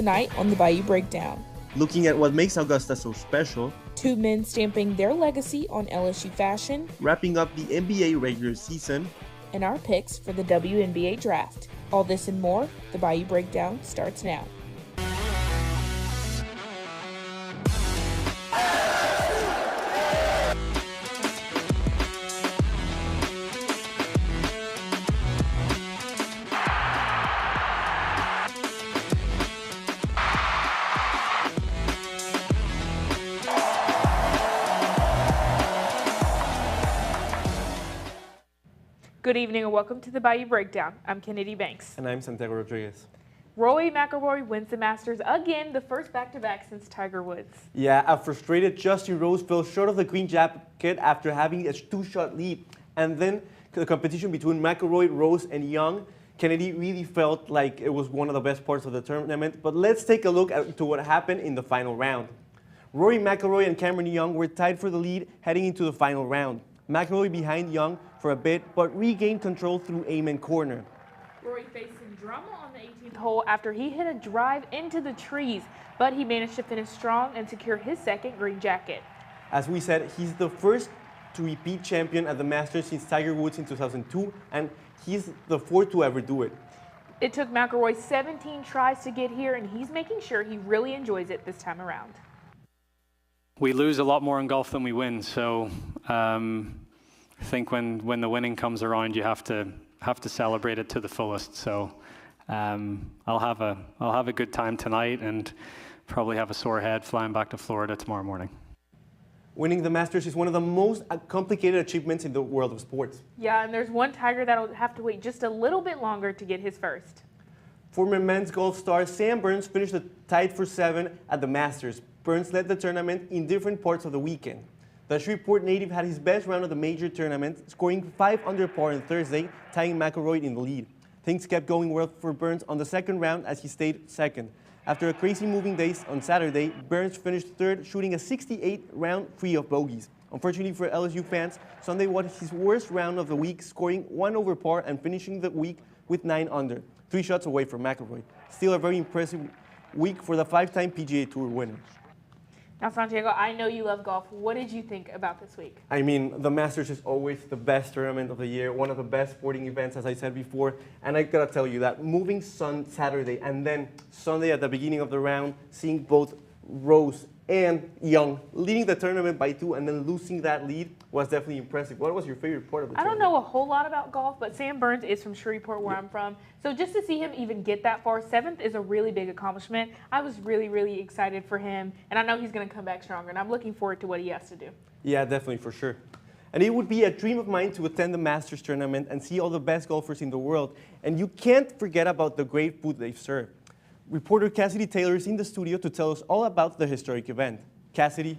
tonight on the Bayou Breakdown. Looking at what makes Augusta so special, Two men stamping their legacy on LSU fashion, wrapping up the NBA regular season, and our picks for the WNBA Draft. All this and more, the Bayou Breakdown starts now. Good evening and welcome to the Bayou Breakdown. I'm Kennedy Banks. And I'm Santiago Rodriguez. Rory McIlroy wins the Masters again, the first back-to-back since Tiger Woods. Yeah, a frustrated Justin Rose fell short of the green jacket after having a two-shot lead. And then the competition between McIlroy, Rose, and Young, Kennedy really felt like it was one of the best parts of the tournament. But let's take a look at what happened in the final round. Rory McIlroy and Cameron Young were tied for the lead heading into the final round. McIlroy behind Young for a bit, but regained control through Amen corner. Rory faced some drama on the 18th hole after he hit a drive into the trees, but he managed to finish strong and secure his second green jacket. As we said, he's the first to repeat champion at the Masters since Tiger Woods in 2002, and he's the fourth to ever do it. It took McIlroy 17 tries to get here, and he's making sure he really enjoys it this time around. We lose a lot more in golf than we win, so I think when the winning comes around, you have to celebrate it to the fullest. So I'll have a good time tonight and probably have a sore head flying back to Florida tomorrow morning. Winning the Masters is one of the most complicated achievements in the world of sports. Yeah, and there's one Tiger that'll have to wait just a little bit longer to get his first. Former men's golf star Sam Burns finished tied for 7 at the Masters. Burns led the tournament in different parts of the weekend. The Shreveport native had his best round of the major tournament, scoring 5 under par on Thursday, tying McIlroy in the lead. Things kept going well for Burns on the second round as he stayed second. After a crazy moving day on Saturday, Burns finished third, shooting a 68 round free of bogeys. Unfortunately for LSU fans, Sunday was his worst round of the week, scoring 1 over par and finishing the week with 9 under, 3 shots away from McIlroy. Still a very impressive week for the 5-time PGA Tour winner. Now, Santiago, I know you love golf. What did you think about this week? I mean, the Masters is always the best tournament of the year, one of the best sporting events, as I said before. And I gotta tell you that moving Saturday and then Sunday at the beginning of the round, seeing both Rose and Young leading the tournament by 2 and then losing that lead was definitely impressive. What was your favorite part of the tournament? I don't know a whole lot about golf, but Sam Burns is from Shreveport, where I'm from. So just to see him even get that far, 7th is a really big accomplishment. I was really, really excited for him, and I know he's going to come back stronger, and I'm looking forward to what he has to do. Yeah, definitely, for sure. And it would be a dream of mine to attend the Masters tournament and see all the best golfers in the world. And you can't forget about the great food they serve. Reporter Cassidy Taylor is in the studio to tell us all about the historic event. Cassidy?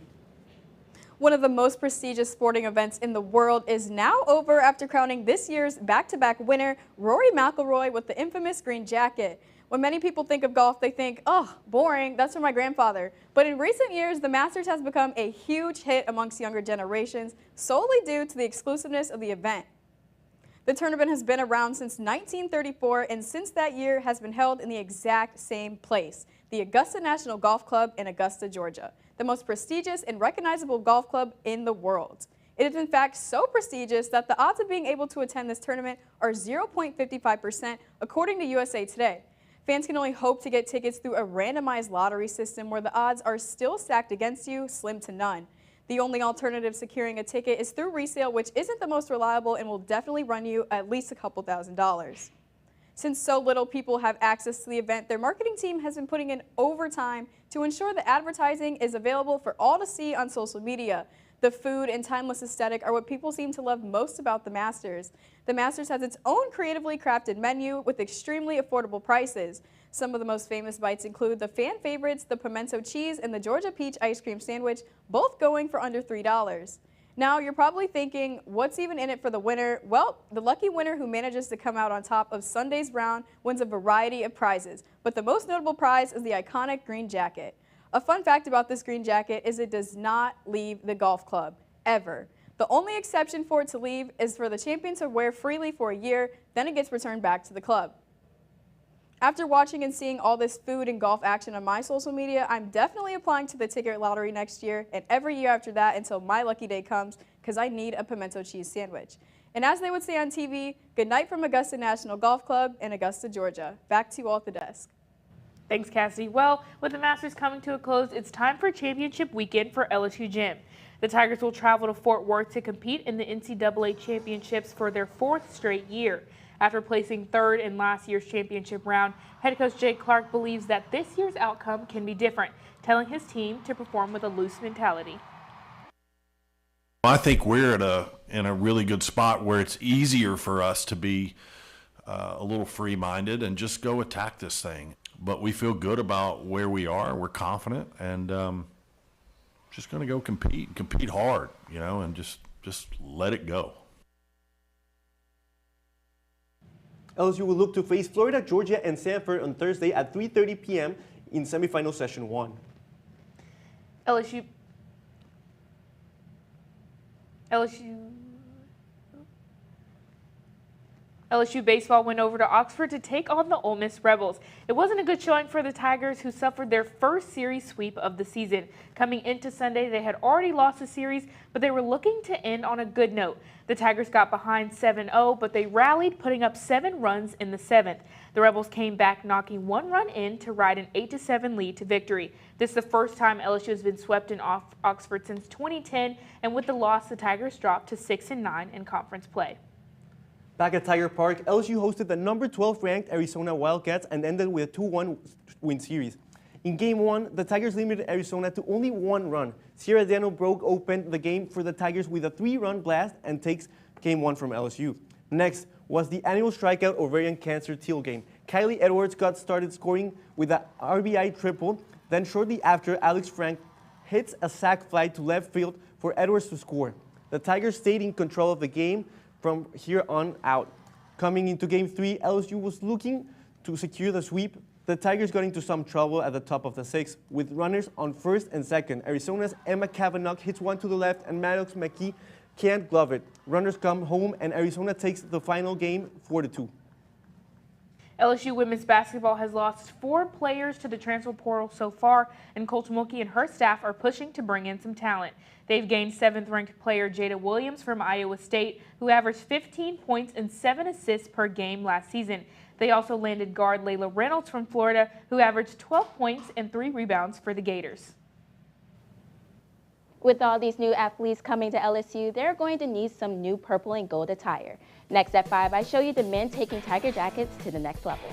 One of the most prestigious sporting events in the world is now over after crowning this year's back-to-back winner, Rory McIlroy, with the infamous green jacket. When many people think of golf, they think, oh, boring, that's for my grandfather. But in recent years, the Masters has become a huge hit amongst younger generations, solely due to the exclusiveness of the event. The tournament has been around since 1934, and since that year has been held in the exact same place, the Augusta National Golf Club in Augusta, Georgia, the most prestigious and recognizable golf club in the world. It is in fact so prestigious that the odds of being able to attend this tournament are 0.55%, according to USA Today. Fans can only hope to get tickets through a randomized lottery system where the odds are still stacked against you, slim to none. The only alternative securing a ticket is through resale, which isn't the most reliable and will definitely run you at least a couple $1,000s. Since so little people have access to the event, their marketing team has been putting in overtime to ensure the advertising is available for all to see on social media. The food and timeless aesthetic are what people seem to love most about the Masters. The Masters has its own creatively crafted menu with extremely affordable prices. Some of the most famous bites include the fan favorites, the pimento cheese, and the Georgia peach ice cream sandwich, both going for under $3. Now, you're probably thinking, what's even in it for the winner? Well, the lucky winner who manages to come out on top of Sunday's round wins a variety of prizes, but the most notable prize is the iconic green jacket. A fun fact about this green jacket is it does not leave the golf club, ever. The only exception for it to leave is for the champion to wear freely for a year, then it gets returned back to the club. After watching and seeing all this food and golf action on my social media, I'm definitely applying to the ticket lottery next year and every year after that until my lucky day comes, because I need a pimento cheese sandwich. And as they would say on TV, good night from Augusta National Golf Club in Augusta, Georgia. Back to you all at the desk. Thanks, Cassidy. Well, with the Masters coming to a close, it's time for championship weekend for LSU Gym. The Tigers will travel to Fort Worth to compete in the NCAA championships for their 4th straight year. After placing 3rd in last year's championship round, head coach Jake Clark believes that this year's outcome can be different, telling his team to perform with a loose mentality. I think we're in a really good spot where it's easier for us to be a little free-minded and just go attack this thing. But we feel good about where we are. We're confident and just going to go compete hard, you know, and just let it go. LSU will look to face Florida, Georgia, and Sanford on Thursday at 3:30 p.m. in semifinal session 1. LSU baseball went over to Oxford to take on the Ole Miss Rebels. It wasn't a good showing for the Tigers, who suffered their first series sweep of the season. Coming into Sunday, they had already lost the series, but they were looking to end on a good note. The Tigers got behind 7-0, but they rallied, putting up 7 runs in the 7th. The Rebels came back, knocking 1 run in to ride an 8-7 lead to victory. This is the first time LSU has been swept in Oxford since 2010, and with the loss, the Tigers dropped to 6-9 in conference play. Back at Tiger Park, LSU hosted the number 12 ranked Arizona Wildcats and ended with a 2-1 win series. In Game 1, the Tigers limited Arizona to only 1 run. Sierra Dano broke open the game for the Tigers with a 3-run blast and takes Game 1 from LSU. Next was the annual strikeout ovarian cancer teal game. Kylie Edwards got started scoring with an RBI triple. Then shortly after, Alex Frank hits a sac fly to left field for Edwards to score. The Tigers stayed in control of the game from here on out. Coming into Game 3, LSU was looking to secure the sweep. The Tigers got into some trouble at the top of the 6th with runners on 1st and 2nd. Arizona's Emma Kavanaugh hits one to the left and Maddox McKee can't glove it. Runners come home and Arizona takes the final game 4-2. LSU women's basketball has lost 4 players to the transfer portal so far, and Coach Mulkey and her staff are pushing to bring in some talent. They've gained 7th-ranked player Jada Williams from Iowa State, who averaged 15 points and 7 assists per game last season. They also landed guard Layla Reynolds from Florida, who averaged 12 points and 3 rebounds for the Gators. With all these new athletes coming to LSU, they're going to need some new purple and gold attire. Next at 5, I show you the men taking Tiger jackets to the next level.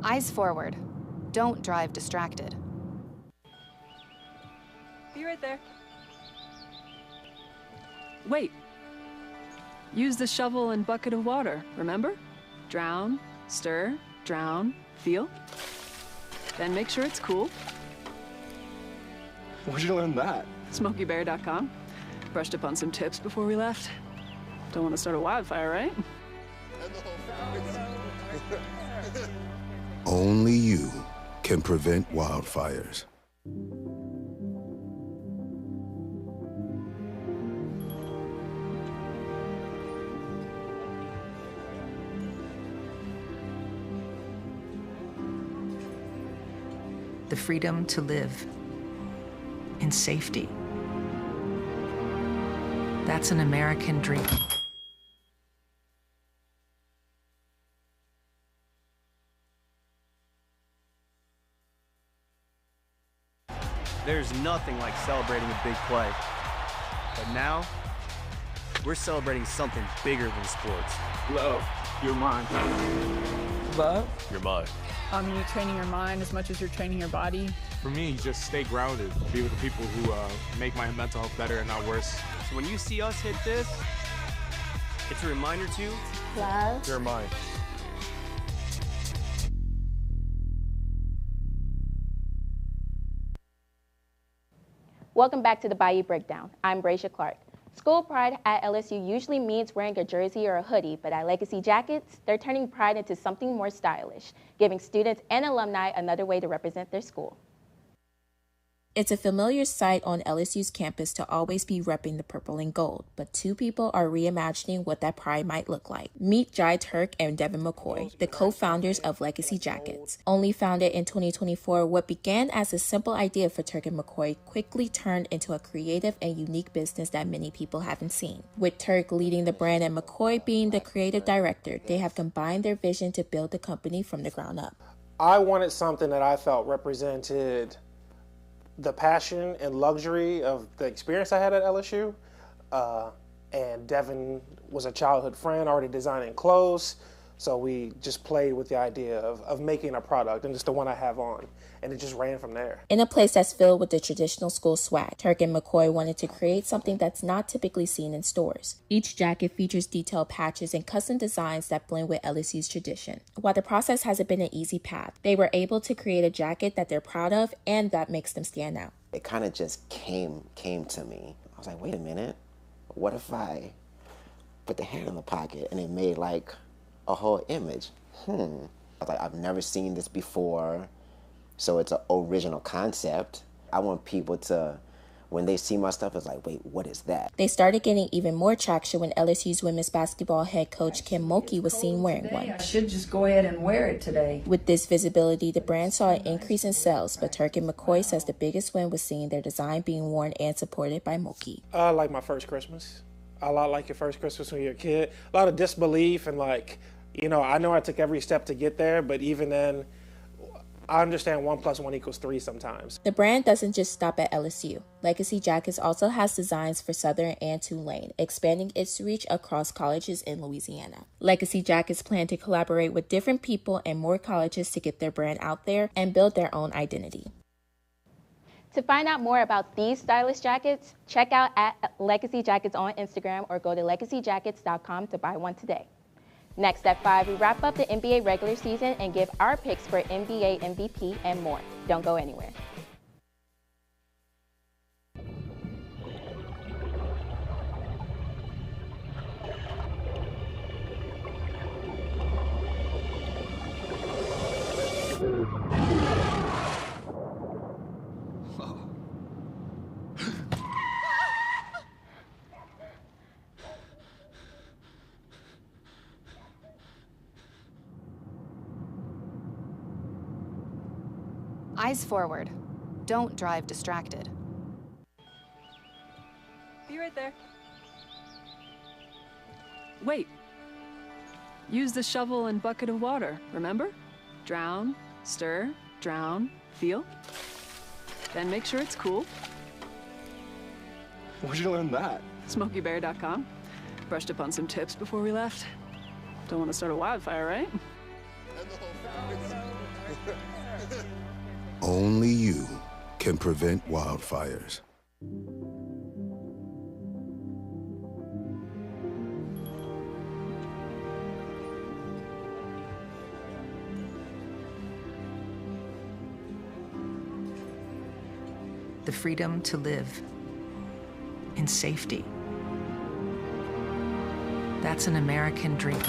Eyes forward. Don't drive distracted. Be right there. Wait. Use the shovel and bucket of water, remember? Drown, stir, drown, feel. Then make sure it's cool. Where'd you learn that? SmokeyBear.com. Brushed up on some tips before we left. Don't want to start a wildfire, right? Only you can prevent wildfires. The freedom to live in safety. That's an American dream. There's nothing like celebrating a big play. But now, we're celebrating something bigger than sports. Love, you're mine. Love? You're mine. You're training your mind as much as you're training your body. For me, just stay grounded. Be with the people who make my mental health better and not worse. So when you see us hit this, it's a reminder to love. You're mine. Welcome back to the Bayou Breakdown. I'm Bracia Clark. School pride at LSU usually means wearing a jersey or a hoodie, but at Legacy Jackets, they're turning pride into something more stylish, giving students and alumni another way to represent their school. It's a familiar sight on LSU's campus to always be repping the purple and gold, but two people are reimagining what that pride might look like. Meet Jai Turk and Devin McCoy, the co-founders of Legacy Jackets. Only founded in 2024, what began as a simple idea for Turk and McCoy quickly turned into a creative and unique business that many people haven't seen. With Turk leading the brand and McCoy being the creative director, they have combined their vision to build the company from the ground up. I wanted something that I felt represented the passion and luxury of the experience I had at LSU. And Devin was a childhood friend, already designing clothes. So we just played with the idea of making a product, and it's the one I have on. And it just ran from there. In a place that's filled with the traditional school swag, Turk and McCoy wanted to create something that's not typically seen in stores. Each jacket features detailed patches and custom designs that blend with LSU's tradition. While the process hasn't been an easy path, they were able to create a jacket that they're proud of and that makes them stand out. It kind of just came to me. I was like, wait a minute, what if I put the hand in the pocket and it made like a whole image? I was like, I've never seen this before. So it's an original concept. I want people to, when they see my stuff, it's like, wait, what is that? They started getting even more traction when LSU's women's basketball head coach Kim Mulkey was seen wearing one. I should just go ahead and wear it today. With this visibility, the brand saw an increase in sales, but Turk and McCoy says the biggest win was seeing their design being worn and supported by Mulkey. Like my first Christmas. A lot like your first Christmas when you're a kid. A lot of disbelief and like, you know I took every step to get there, but even then, I understand 1 + 1 = 3 sometimes. The brand doesn't just stop at LSU. Legacy Jackets also has designs for Southern and Tulane, expanding its reach across colleges in Louisiana. Legacy Jackets plan to collaborate with different people and more colleges to get their brand out there and build their own identity. To find out more about these stylish jackets, check out at Legacy Jackets on Instagram or go to legacyjackets.com to buy one today. Next at 5, we wrap up the NBA regular season and give our picks for NBA MVP and more. Don't go anywhere. Eyes forward. Don't drive distracted. Be right there. Wait. Use the shovel and bucket of water, remember? Drown, stir, drown, feel. Then make sure it's cool. Where'd you learn that? SmokeyBear.com. Brushed up on some tips before we left. Don't want to start a wildfire, right? Only you can prevent wildfires. The freedom to live in safety. That's an American dream.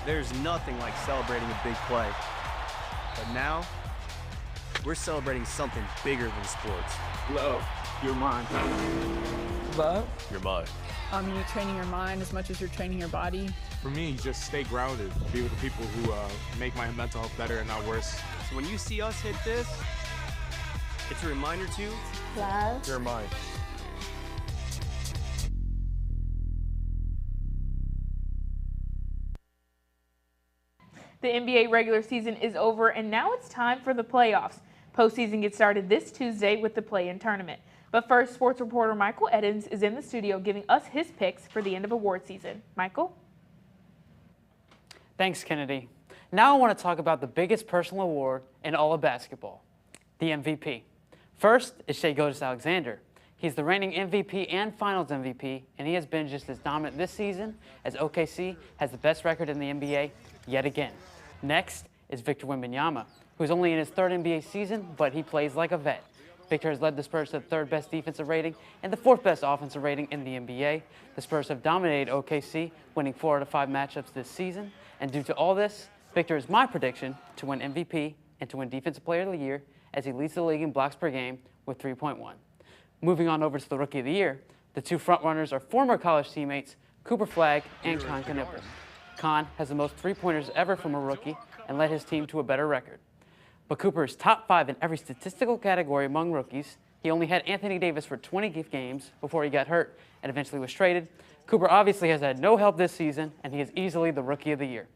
There's nothing like celebrating a big play. But now, we're celebrating something bigger than sports. Love, you're mine. Love? You're mine. You're training your mind as much as you're training your body. For me, just stay grounded. Be with the people who make my mental health better and not worse. So when you see us hit this, it's a reminder to love. You're mine. The NBA regular season is over, and now it's time for the playoffs. Postseason gets started this Tuesday with the play-in tournament. But first, sports reporter Michael Eddins is in the studio giving us his picks for the end of award season. Michael? Thanks, Kennedy. Now I want to talk about the biggest personal award in all of basketball, the MVP. First is Shai Gilgeous-Alexander. He's the reigning MVP and Finals MVP, and he has been just as dominant this season as OKC has the best record in the NBA yet again. Next is Victor Wembanyama, who's only in his third NBA season, but he plays like a vet. Victor has led the Spurs to the third best defensive rating and the fourth best offensive rating in the NBA. The Spurs have dominated OKC, winning 4 out of 5 matchups this season. And due to all this, Victor is my prediction to win MVP and to win Defensive Player of the Year, as he leads the league in blocks per game with 3.1. Moving on over to the Rookie of the Year, the two frontrunners are former college teammates Cooper Flagg and Con Knueppel. Con has the most three-pointers ever from a rookie and led his team to a better record. But Cooper is top 5 in every statistical category among rookies. He only had Anthony Davis for 20 games before he got hurt and eventually was traded. Cooper obviously has had no help this season, and he is easily the Rookie of the Year.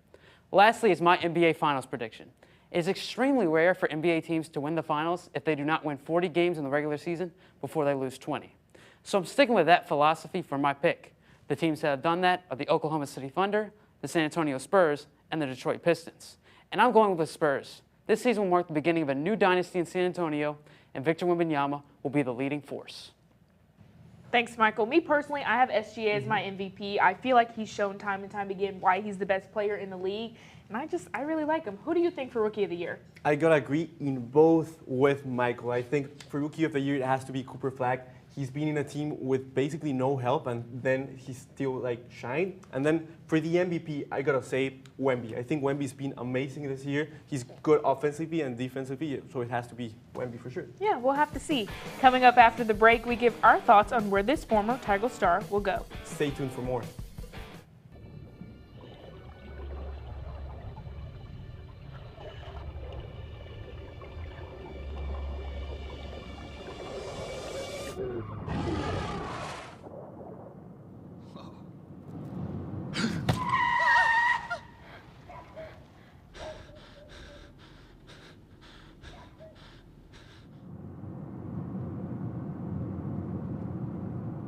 Lastly is my NBA Finals prediction. It is extremely rare for NBA teams to win the Finals if they do not win 40 games in the regular season before they lose 20. So I'm sticking with that philosophy for my pick. The teams that have done that are the Oklahoma City Thunder, the San Antonio Spurs, and the Detroit Pistons. And I'm going with the Spurs. This season will mark the beginning of a new dynasty in San Antonio, and Victor Wembanyama will be the leading force. Thanks, Michael. Me personally, I have SGA as my MVP. I feel like he's shown time and time again why he's the best player in the league, and I really like him. Who do you think for Rookie of the Year? I gotta agree in both with Michael. I think for Rookie of the Year, it has to be Cooper Flagg. He's been in a team with basically no help, and then he still shined. And then for the MVP, I gotta say Wemby. I think Wemby's been amazing this year. He's good offensively and defensively, so it has to be Wemby for sure. Yeah, we'll have to see. Coming up after the break, we give our thoughts on where this former Tiger star will go. Stay tuned for more.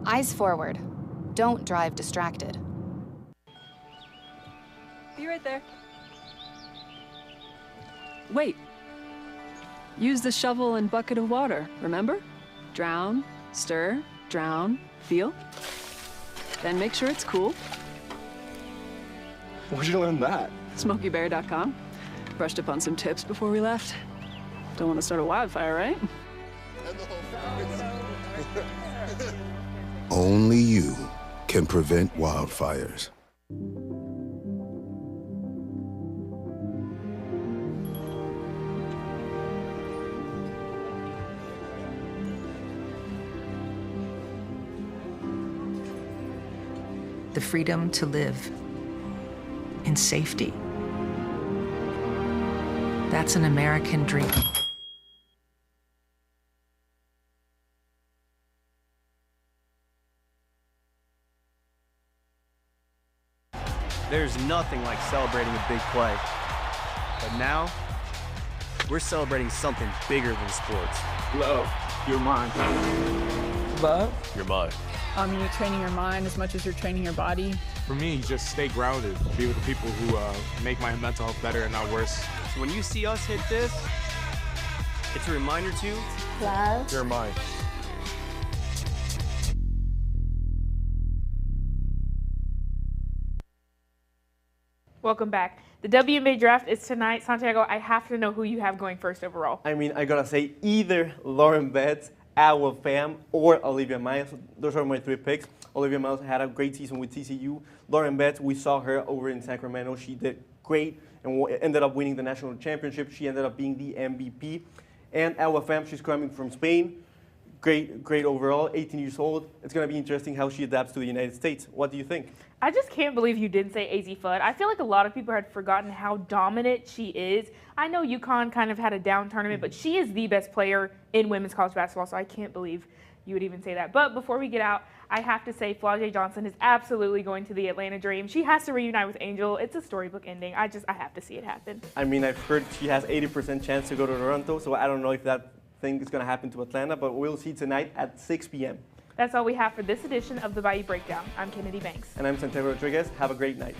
Eyes forward. Don't drive distracted. Be right there. Wait. Use the shovel and bucket of water, remember? Drown, stir, drown, feel. Then make sure it's cool. Where'd you learn that? SmokeyBear.com. Brushed up on some tips before we left. Don't want to start a wildfire, right? Only you can prevent wildfires. The freedom to live in safety. That's an American dream. There's nothing like celebrating a big play. But now, we're celebrating something bigger than sports. Love, you're mine. Love? You're mine. You're training your mind as much as you're training your body. For me, just stay grounded. Be with the people who make my mental health better and not worse. So when you see us hit this, it's a reminder to love. You're mine. Welcome back. The WNBA Draft is tonight. Santiago, I have to know who you have going first overall. I mean, I gotta say either Lauren Betts, Alwa Pham, or Olivia Miles. Those are my 3 picks. Olivia Miles had a great season with TCU. Lauren Betts, we saw her over in Sacramento. She did great and ended up winning the national championship. She ended up being the MVP. And Alwa Pham, she's coming from Spain. Great overall, 18 years old. It's going to be interesting how she adapts to the United States. What do you think? I just can't believe you didn't say AZ Flood. I feel like a lot of people had forgotten how dominant she is. I know UConn kind of had a down tournament, but she is the best player in women's college basketball, so I can't believe you would even say that. But before we get out, I have to say Flau'jae Johnson is absolutely going to the Atlanta Dream. She has to reunite with Angel. It's a storybook ending. I have to see it happen. I mean, I've heard she has 80% chance to go to Toronto, so I don't know if that thing is going to happen to Atlanta, but we'll see tonight at 6 p.m. That's all we have for this edition of the Bayou Breakdown. I'm Kennedy Banks. And I'm Santiago Rodriguez. Have a great night.